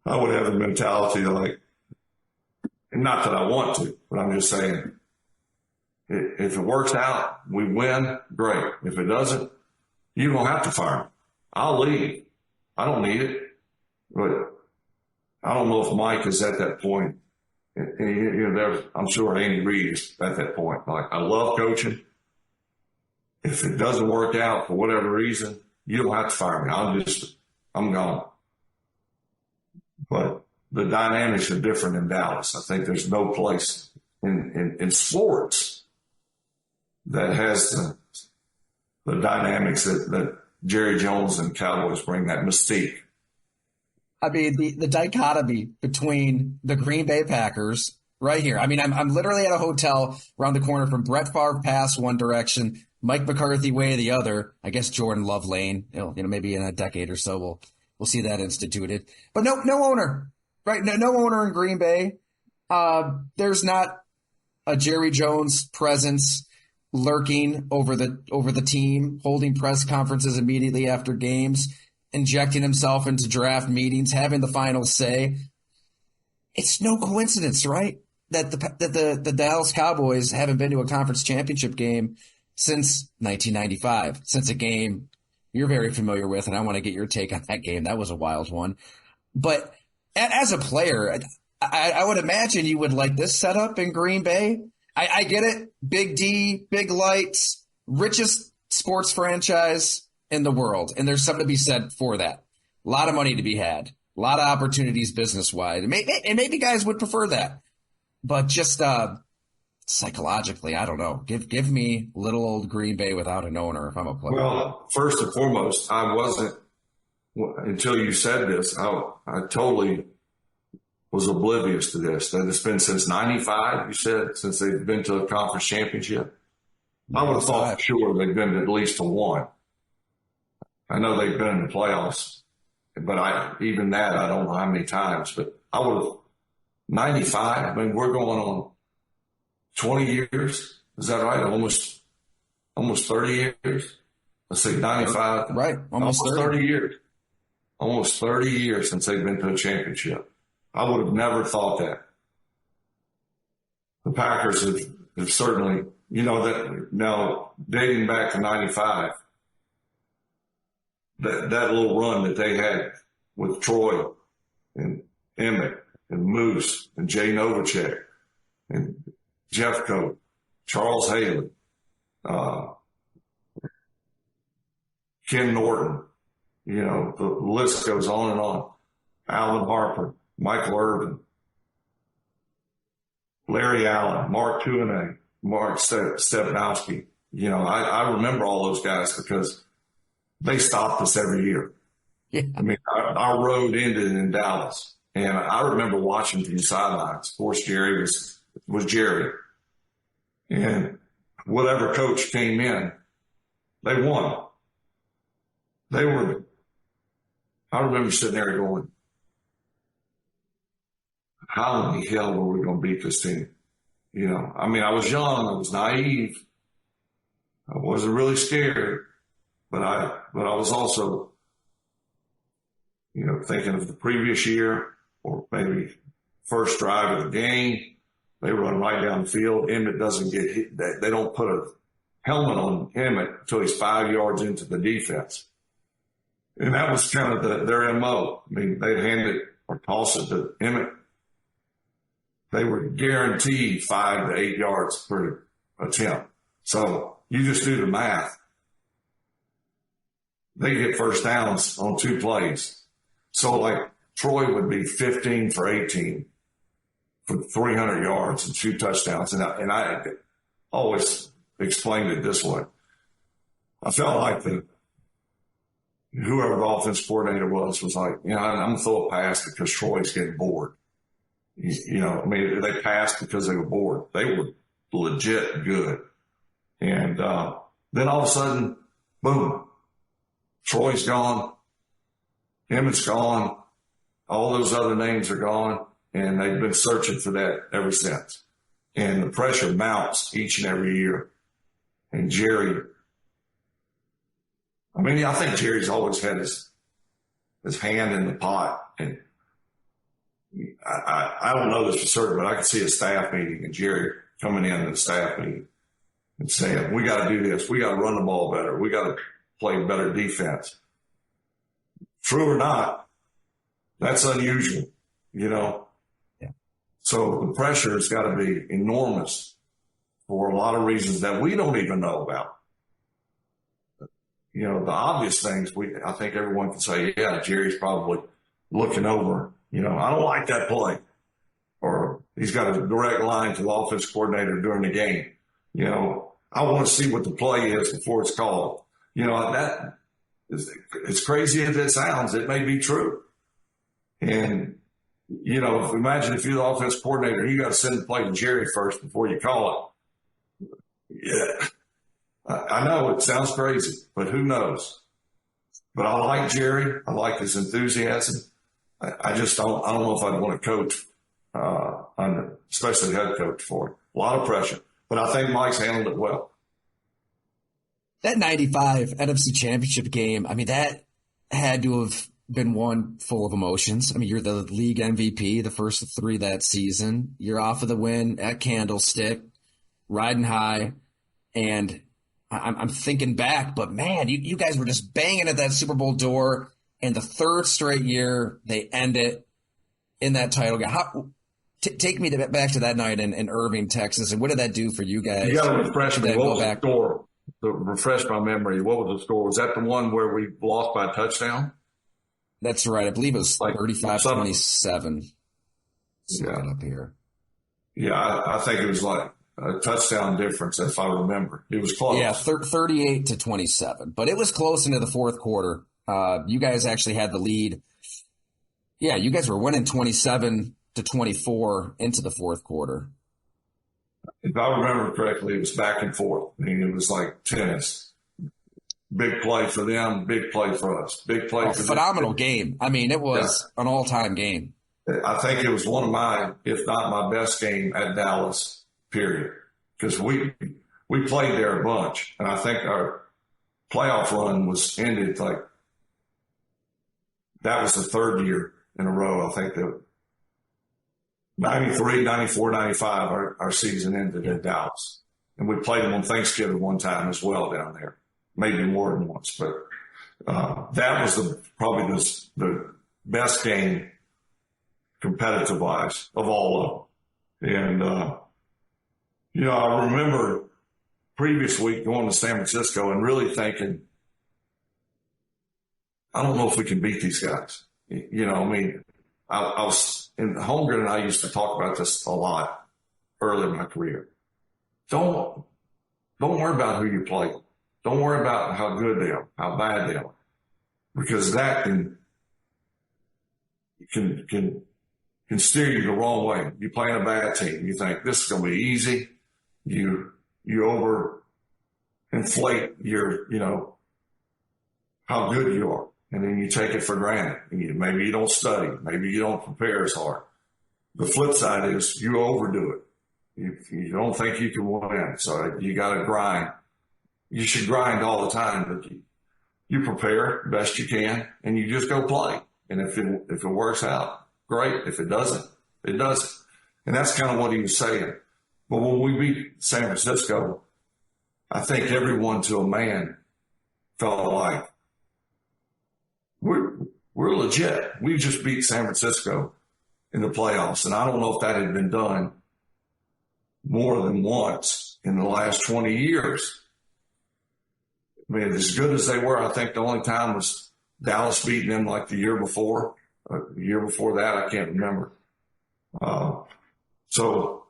I would have the mentality like, not that I want to, but I'm just saying, if it works out, we win, great. If it doesn't, you don't have to fire me. I'll leave. I don't need it. But I don't know if Mike is at that point. I'm sure Andy Reid is at that point. Like, I love coaching. If it doesn't work out for whatever reason, you don't have to fire me. I'm gone. But the dynamics are different in Dallas. I think there's no place in sports that has the dynamics that Jerry Jones and Cowboys bring, that mystique. I mean, the dichotomy between the Green Bay Packers right here. I mean, I'm literally at a hotel around the corner from Brett Favre Pass one direction, Mike McCarthy way the other. I guess Jordan Love Lane. Maybe in a decade or so we'll see that instituted. But no owner, right? No owner in Green Bay. There's not a Jerry Jones presence lurking over the team, holding press conferences immediately after games, injecting himself into draft meetings, having the final say. It's no coincidence, right, that the Dallas Cowboys haven't been to a conference championship game since 1995, since a game you're very familiar with, and I want to get your take on that game. That was a wild one. But as a player, I would imagine you would like this setup in Green Bay. I get it. Big D, big lights, richest sports franchise in the world. And there's something to be said for that. A lot of money to be had. A lot of opportunities business-wide. And maybe guys would prefer that. But just psychologically, I don't know. Give me little old Green Bay without an owner if I'm a player. Well, first and foremost, I wasn't, until you said this, I totally was oblivious to this. That it's been since 95, you said, since they've been to a conference championship. I would have thought for sure they've been at least to one. I know they've been in the playoffs, but even that, I don't know how many times, but I would have, 95, I mean, we're going on 20 years. Is that right? Almost 30 years. Let's see, 95. Right. Almost 30 years. Almost 30 years since they've been to a championship. I would have never thought that. The Packers have certainly, that now dating back to 95, that little run that they had with Troy and Emmett and Moose and Jay Novacek and Jeffcoat, Charles Haley, Ken Norton, the list goes on and on. Alvin Harper, Michael Irvin, Larry Allen, Mark Tuinei, Mark Stepanowski. I remember all those guys because they stopped us every year. Yeah. I mean, our road ended in Dallas. And I remember watching from the sidelines. Of course, Jerry was Jerry. And whatever coach came in, they won. I remember sitting there going, how in the hell were we going to beat this team? I mean, I was young. I was naive. I wasn't really scared. But I was also, thinking of the previous year or maybe first drive of the game. They run right down the field. Emmett doesn't get hit. They don't put a helmet on Emmett until he's 5 yards into the defense. And that was kind of their MO. I mean, they'd hand it or toss it to Emmett. They were guaranteed 5 to 8 yards per attempt. So you just do the math. They get first downs on 2 plays. So like Troy would be 15 for 18 for 300 yards and 2 touchdowns. And I always explained it this way. I felt like whoever the offensive coordinator was like, I'm going to throw a pass because Troy's getting bored. I mean, they passed because they were bored. They were legit good. And then all of a sudden, boom, Troy's gone. Emmett's gone. All those other names are gone. And they've been searching for that ever since. And the pressure mounts each and every year. And Jerry, I think Jerry's always had his hand in the pot. And I don't know this for certain, but I can see a staff meeting and Jerry coming in to the staff meeting and saying, we got to do this. We got to run the ball better. We got to play better defense. True or not, that's unusual, Yeah. So the pressure has got to be enormous for a lot of reasons that we don't even know about. The obvious things I think everyone can say, yeah, Jerry's probably looking over, I don't like that play. Or he's got a direct line to the offense coordinator during the game. I want to see what the play is before it's called. That is, as crazy as it sounds, it may be true. And, imagine if you're the offense coordinator, you got to send the play to Jerry first before you call it. Yeah. I know it sounds crazy, but who knows? But I like Jerry. I like his enthusiasm. I just don't know if I'd want to coach under, especially head coach for it. A lot of pressure. But I think Mike's handled it well. That 95 NFC Championship game, that had to have been one full of emotions. You're the league MVP, the first of 3 that season. You're off of the win at Candlestick, riding high. And I'm thinking back, but man, you guys were just banging at that Super Bowl door. And the 3rd straight year, they end it in that title game. Take me back to that night in Irving, Texas, and what did that do for you guys? You got to refresh me. What was the score? To refresh my memory, what was the score? Was that the one where we lost by a touchdown? That's right. I believe it was 35-27. Yeah. Up here. Yeah, I think it was like a touchdown difference, if I remember. It was close. Yeah, 38-27. But it was close into the 4th quarter. You guys actually had the lead. Yeah, you guys were winning 27-24 into the 4th quarter. If I remember correctly, it was back and forth. It was like tennis. Big play for them, big play for us. Big play for phenomenal game. It was an all-time game. I think it was one of my, if not my best game at Dallas, period. Because we played there a bunch. And I think our playoff run was ended like that was the 3rd year in a row. I think that 93, 94, 95, our season ended in Dallas. And we played them on Thanksgiving one time as well down there. Maybe more than once. But that was probably the best game competitive-wise of all of them. And, I remember previous week going to San Francisco and really thinking, I don't know if we can beat these guys. I was in Holmgren and I used to talk about this a lot early in my career. Don't worry about who you play. Don't worry about how good they are, how bad they are, because that can steer you the wrong way. You're playing a bad team. You think this is going to be easy. You over inflate your, how good you are. And then you take it for granted. And maybe you don't study. Maybe you don't prepare as hard. The flip side is you overdo it. You don't think you can win. So you got to grind. You should grind all the time, but you prepare best you can and you just go play. And if it works out, great. If it doesn't, it doesn't. And that's kind of what he was saying. But when we beat San Francisco, I think everyone to a man felt like we're legit. We just beat San Francisco in the playoffs. And I don't know if that had been done more than once in the last 20 years. As good as they were, I think the only time was Dallas beating them like the year before. The year before that, I can't remember. So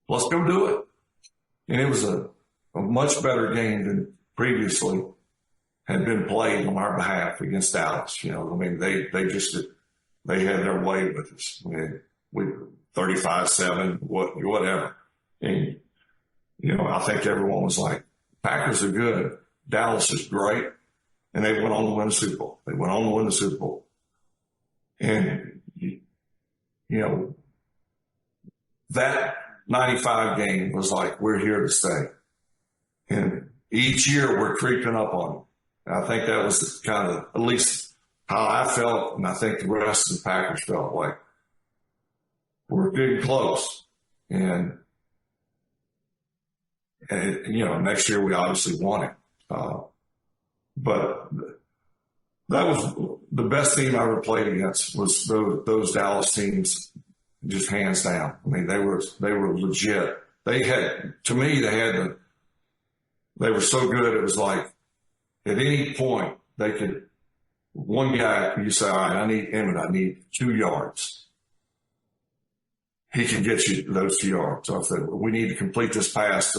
let's go do it. And it was a much better game than previously had been played on our behalf against Dallas. They had their way with us. We 35-7, whatever. And, I think everyone was like, Packers are good. Dallas is great. And they went on to win the Super Bowl. And, that 95 game was like, we're here to stay. And each year we're creeping up on them. And I think that was kind of at least how how I felt, and I think the rest of the Packers felt, like we're getting close. And next year we obviously won it. But that was the best team I ever played against, was those Dallas teams, just hands down. I mean, they were legit. They were so good. It was like at any point one guy, you say, all right, I need 2 yards. He can get you those 2 yards. So I said, we need to complete this pass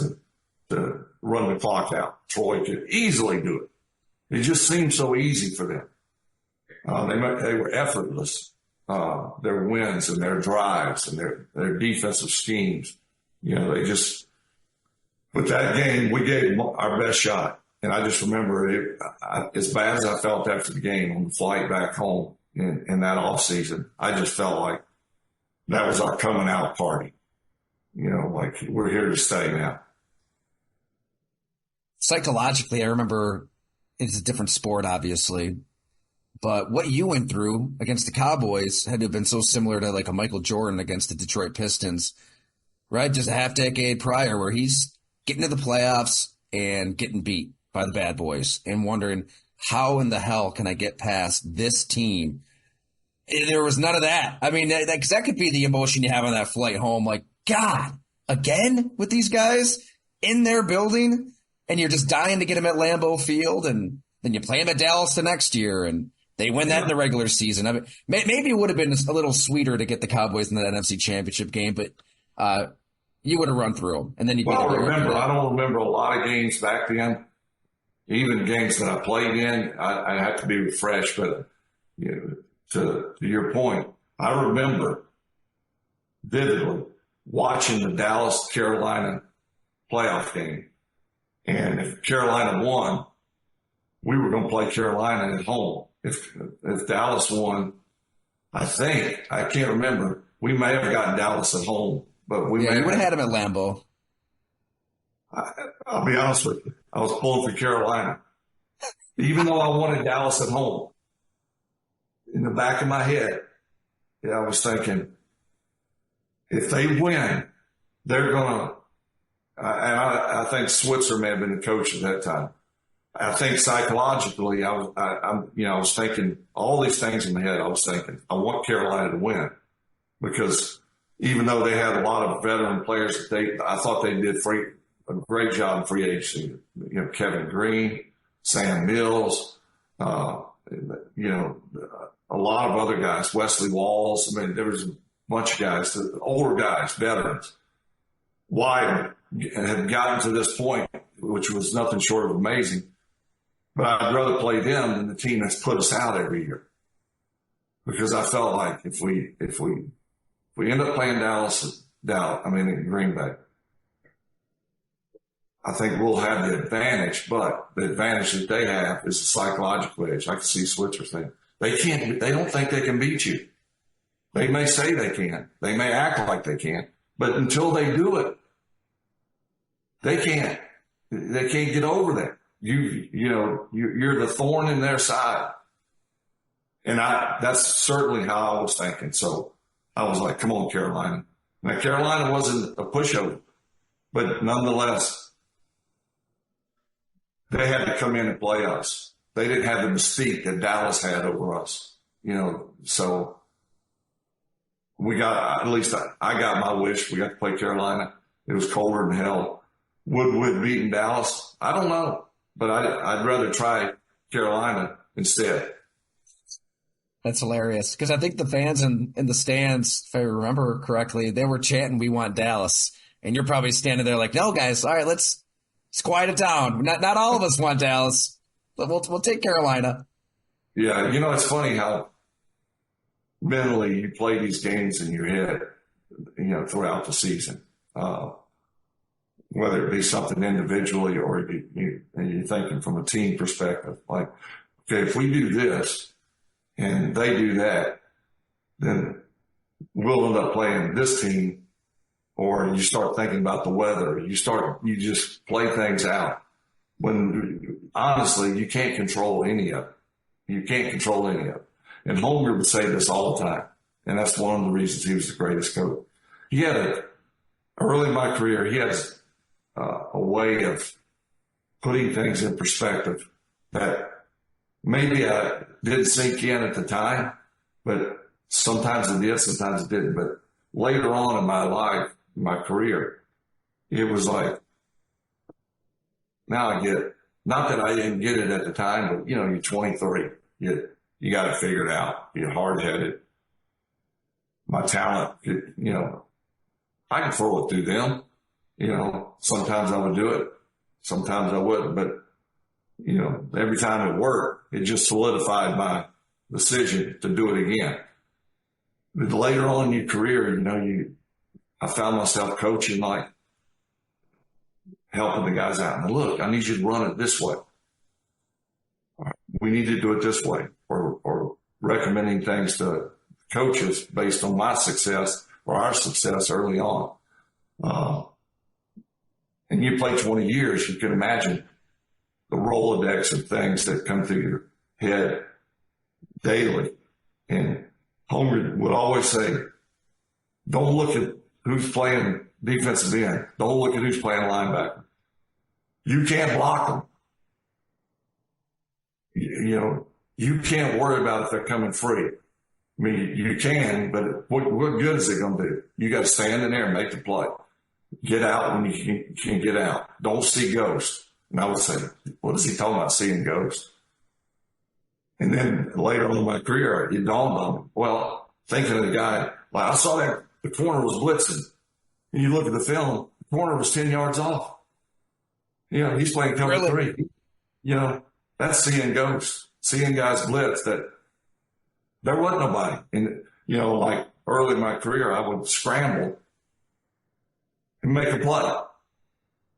to run the clock out. Troy could easily do it. It just seemed so easy for them. They were effortless. Their wins and their drives and their defensive schemes. They just, with that game, we gave them our best shot. And I just remember as bad as I felt after the game on the flight back home in that off season, I just felt like that was our coming out party. Like we're here to stay now. Psychologically, I remember it's a different sport, obviously, but what you went through against the Cowboys had to have been so similar to like a Michael Jordan against the Detroit Pistons, right? Just a half decade prior, where he's getting to the playoffs and getting beat by the bad boys and wondering, how in the hell can I get past this team? There was none of that. I mean, that could be the emotion you have on that flight home. Like, God, again with these guys in their building, and you're just dying to get them at Lambeau Field, and then you play them at Dallas the next year, and they win that in the regular season. I mean, maybe it would have been a little sweeter to get the Cowboys in that NFC Championship game, but you would have run through them. And then I don't remember a lot of games back then. Even games that I played in, I had to be refreshed. But to your point, I remember vividly watching the Dallas-Carolina playoff game. And if Carolina won, we were going to play Carolina at home. If Dallas won, I can't remember. We may have gotten Dallas at home, but you would have had him at Lambeau. I'll be honest with you. I was pulling for Carolina. Even though I wanted Dallas at home, in the back of my head, I was thinking, if they win, they're going to, and I think Switzer may have been the coach at that time. I think psychologically, I was thinking all these things in my head. I was thinking, I want Carolina to win, because even though they had a lot of veteran players, I thought they did a great job in free agency. Kevin Green, Sam Mills, a lot of other guys, Wesley Walls. I mean, there was a bunch of guys, older guys, veterans. Why had gotten to this point, which was nothing short of amazing. But I'd rather play them than the team that's put us out every year, because I felt like if we end up playing in Green Bay, I think we'll have the advantage. But the advantage that they have is the psychological edge. I can see Switzer saying they don't think they can beat you. They may say they can. They may act like they can. But until they do it, they can't. They can't get over that. You're the thorn in their side. And that's certainly how I was thinking. So I was like, come on, Carolina. Now, Carolina wasn't a pushover, but nonetheless, they had to come in and play us. They didn't have the mystique that Dallas had over us, so we got, at least I got my wish. We got to play Carolina. It was colder than hell. Would we have beaten Dallas? I don't know, but I'd rather try Carolina instead. That's hilarious, because I think the fans in the stands, if I remember correctly, they were chanting, "We want Dallas," and you're probably standing there like, "No, guys, all right, let's quiet it down. Not all of us want Dallas, but we'll take Carolina." Yeah, it's funny how mentally you play these games in your head, throughout the season. Whether it be something individually or you're thinking from a team perspective, like, okay, if we do this and they do that, then we'll end up playing this team. Or you start thinking about the weather. You just play things out. When honestly, you can't control any of it. You can't control any of it. And Holmgren would say this all the time. And that's one of the reasons he was the greatest coach. He had early in my career, he has a way of putting things in perspective that maybe I didn't sink in at the time, but sometimes it did, sometimes it didn't. But later on in my life, my career, it was like, now I get it. Not that I didn't get it at the time, but you're 23. You got it figured out. You're hard-headed. My talent, I can throw it through them. Sometimes I would do it. Sometimes I wouldn't. But, every time it worked, it just solidified my decision to do it again. But later on in your career, I found myself coaching, like helping the guys out. And look, I need you to run it this way. We need to do it this way, or recommending things to coaches based on my success or our success early on. And you play 20 years, you can imagine the Rolodex of things that come through your head daily. And Homer would always say, don't look at who's playing defensive end. Don't look at who's playing linebacker. You can't block them. You can't worry about if they're coming free. I mean, you can, but what good is it going to do? You got to stand in there and make the play. Get out when you can get out. Don't see ghosts. And I would say, what is he talking about, seeing ghosts? And then later on in my career, it dawned on me. Well, thinking of the guy, like I saw that the corner was blitzing. And you look at the film, the corner was 10 yards off. He's playing cover three. That's seeing ghosts, seeing guys blitz that there wasn't nobody. And, like early in my career, I would scramble and make a play.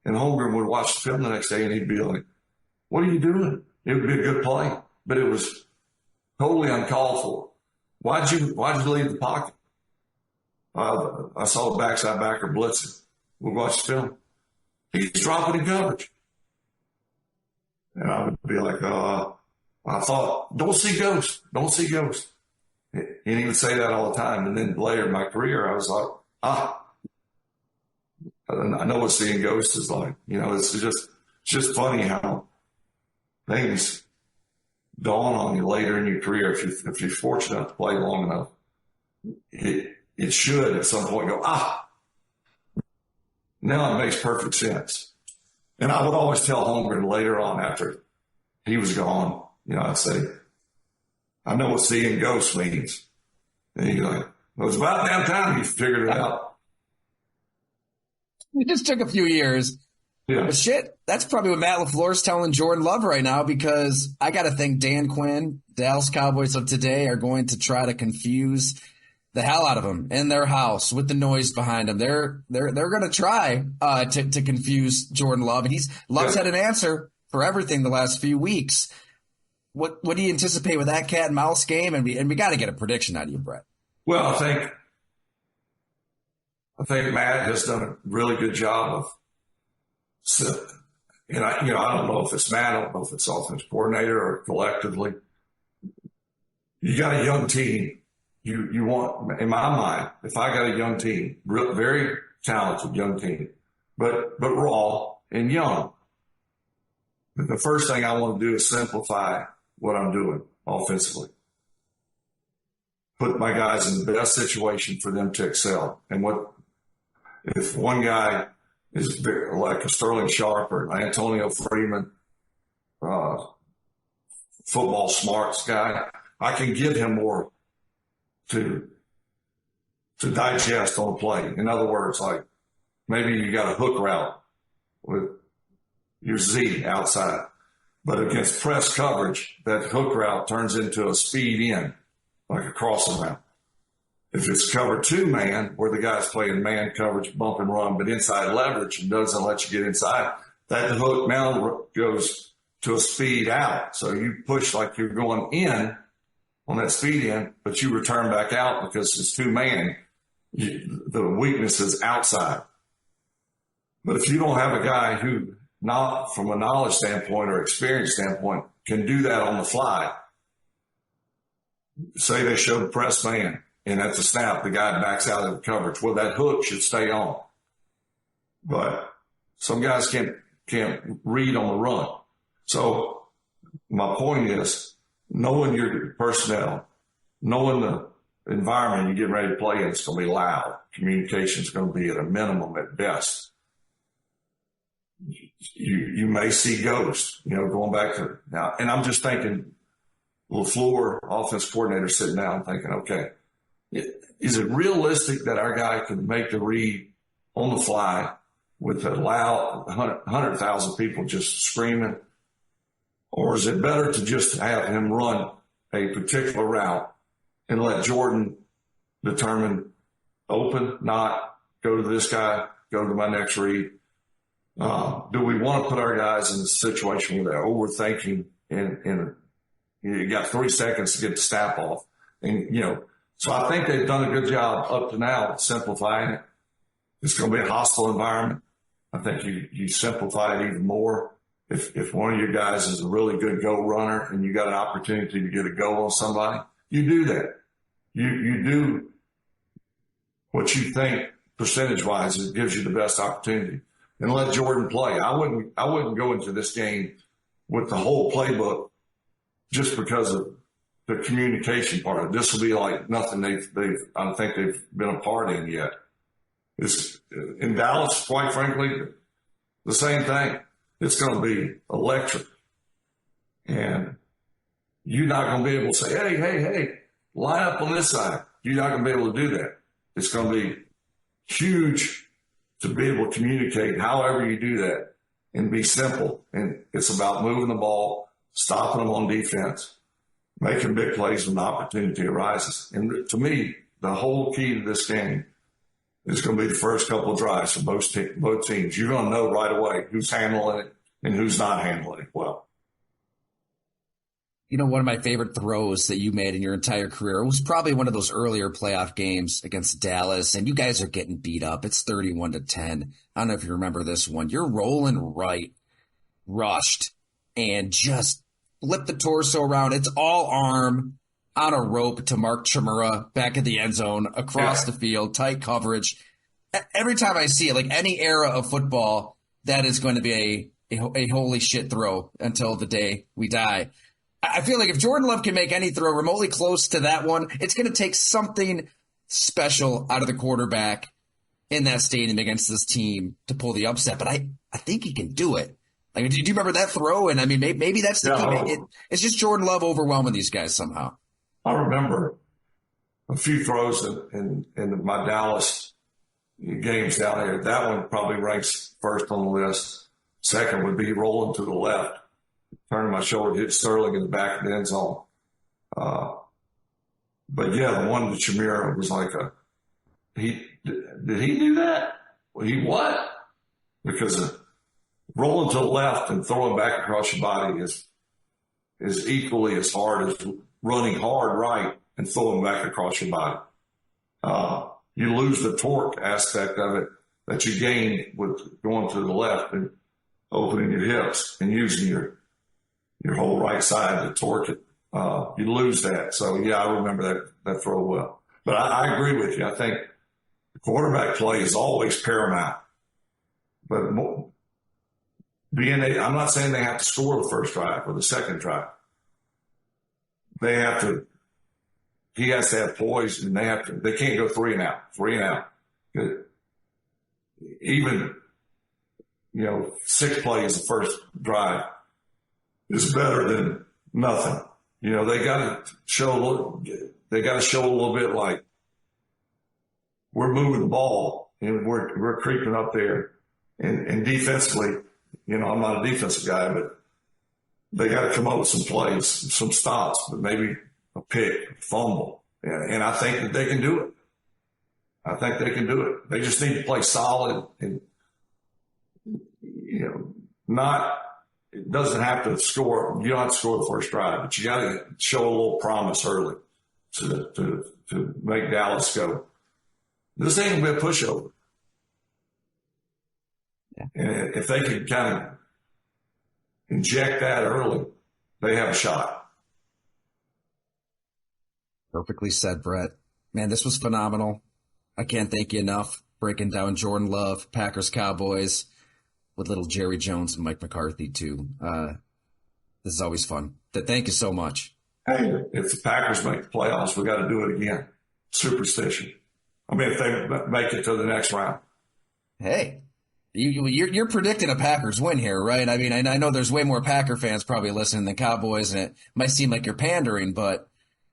And Holmgren would watch the film the next day and he'd be like, what are you doing? It would be a good play, but it was totally uncalled for. Why'd you leave the pocket? I saw the backside backer blitzing. We'd watch the film. He's dropping in coverage. And I would be like, I thought, don't see ghosts. Don't see ghosts. And he would say that all the time. And then later in my career, I was like, I know what seeing ghosts is like. It's just funny how things dawn on you later in your career. If you're fortunate enough to play long enough, it should at some point go, now it makes perfect sense. And I would always tell Holmgren later on after he was gone, I'd say, I know what seeing ghosts means. And he's like, well, it's about damn time you figured it out. It just took a few years. Yeah. But shit, that's probably what Matt LaFleur's telling Jordan Love right now, because I got to think Dan Quinn, Dallas Cowboys of today, are going to try to confuse the hell out of him in their house with the noise behind him. They're going to try to confuse Jordan Love, and Love's had an answer for everything the last few weeks. What do you anticipate with that cat and mouse game? And we got to get a prediction out of you, Brett. Well, I think Matt has done a really good job of, and I don't know if it's Matt, I don't know if it's offensive coordinator or collectively. You got a young team. You want, in my mind, if I got a young team, very talented young team, but raw and young, the first thing I want to do is simplify what I'm doing offensively. Put my guys in the best situation for them to excel. And if one guy is like a Sterling Sharp or an Antonio Freeman, football smarts guy, I can give him more to digest on the play. In other words, like maybe you got a hook route with your Z outside, but against press coverage, that hook route turns into a speed in, like a crossing route. If it's cover 2 man, where the guy's playing man coverage, bump and run, but inside leverage and doesn't let you get inside, that hook now goes to a speed out. So you push like you're going in on that speed in, but you return back out because it's 2 man. The weakness is outside. But if you don't have a guy who, not from a knowledge standpoint or experience standpoint, can do that on the fly, say they show the press man, and at the snap, the guy backs out of the coverage. Well, that hook should stay on. But some guys can't read on the run. So my point is, knowing your personnel, knowing the environment you get ready to play in, it's going to be loud. Communication is going to be at a minimum at best. You may see ghosts, going back to now. And I'm just thinking, LaFleur, offense coordinator, sitting down thinking, okay, is it realistic that our guy can make the read on the fly with a loud 100,000 people just screaming? Or is it better to just have him run a particular route and let Jordan determine open, not go to this guy, go to my next read? Do we want to put our guys in a situation where they're overthinking and you got 3 seconds to get the snap off? And, so I think they've done a good job up to now simplifying it. It's going to be a hostile environment. I think you simplify it even more. If one of your guys is a really good go runner and you got an opportunity to get a go on somebody, you do that. You do what you think percentage-wise it gives you the best opportunity, and let Jordan play. I wouldn't go into this game with the whole playbook just because of the communication part of it. This will be like nothing I don't think they've been a part in yet. It's in Dallas, quite frankly, the same thing. It's going to be electric. And you're not going to be able to say, hey, line up on this side. You're not going to be able to do that. It's going to be huge to be able to communicate however you do that and be simple. And it's about moving the ball, stopping them on defense, making big plays when the opportunity arises. And to me, the whole key to this game is going to be the first couple of drives for both teams. You're going to know right away who's handling it and who's not handling it well. One of my favorite throws that you made in your entire career was probably one of those earlier playoff games against Dallas, and you guys are getting beat up. It's 31-10. I don't know if you remember this one. You're rolling right, rushed, and just flip the torso around. It's all arm on a rope to Mark Chmura back at the end zone, across the field, tight coverage. Every time I see it, like any era of football, that is going to be a holy shit throw until the day we die. I feel like if Jordan Love can make any throw remotely close to that one, it's going to take something special out of the quarterback in that stadium against this team to pull the upset. But I think he can do it. Like, do you remember that throw? And I mean, maybe that's the key. It's just Jordan Love overwhelming these guys somehow. I remember a few throws in my Dallas games down there. That one probably ranks first on the list. Second would be rolling to the left, turning my shoulder, hit Sterling in the back of the end zone. But yeah, the one to Chmura was like did he do that? Well, he what? Because rolling to the left and throwing back across your body is equally as hard as running hard right and throwing back across your body. You lose the torque aspect of it that you gain with going to the left and opening your hips and using your whole right side to torque it. You lose that. So, yeah, I remember that throw well. But I agree with you. I think quarterback play is always paramount. But I'm not saying they have to score the first drive or the second drive. He has to have poise, and they can't go three and out. Even, 6 plays the first drive is better than nothing. They got to show a little bit like we're moving the ball and we're creeping up there. And defensively, I'm not a defensive guy, but they got to come up with some plays, some stops, but maybe a pick, a fumble. And I think that they can do it. They just need to play solid and, it doesn't have to score. You don't have to score the first drive, but you got to show a little promise early to make Dallas go, this ain't going to be a pushover. Yeah. And if they can kind of inject that early, they have a shot. Perfectly said, Brett. Man, this was phenomenal. I can't thank you enough. Breaking down Jordan Love, Packers, Cowboys, with little Jerry Jones and Mike McCarthy, too. This is always fun. Thank you so much. Hey, if the Packers make the playoffs, we got to do it again. Superstition. I mean, if they make it to the next round. Hey, you're predicting a Packers win here, right? I mean, I know there's way more Packer fans probably listening than Cowboys, and it might seem like you're pandering, but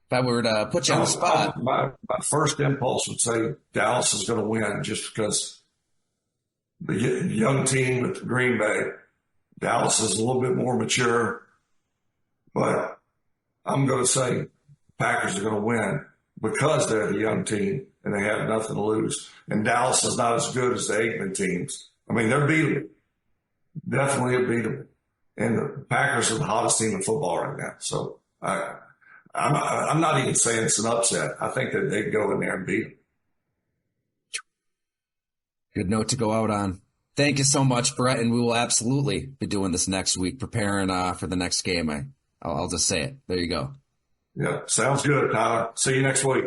if I were to put you on the spot. My first impulse would say Dallas is going to win just because the young team with Green Bay, Dallas is a little bit more mature, but I'm going to say Packers are going to win because they're the young team and they have nothing to lose. And Dallas is not as good as the Aikman teams. I mean, they're beatable. Definitely beatable. And the Packers are the hottest team in football right now. So I'm not even saying it's an upset. I think that they'd go in there and beat them. Good note to go out on. Thank you so much, Brett, and we will absolutely be doing this next week, preparing for the next game. I'll just say it. There you go. Yeah, sounds good, Tyler. See you next week.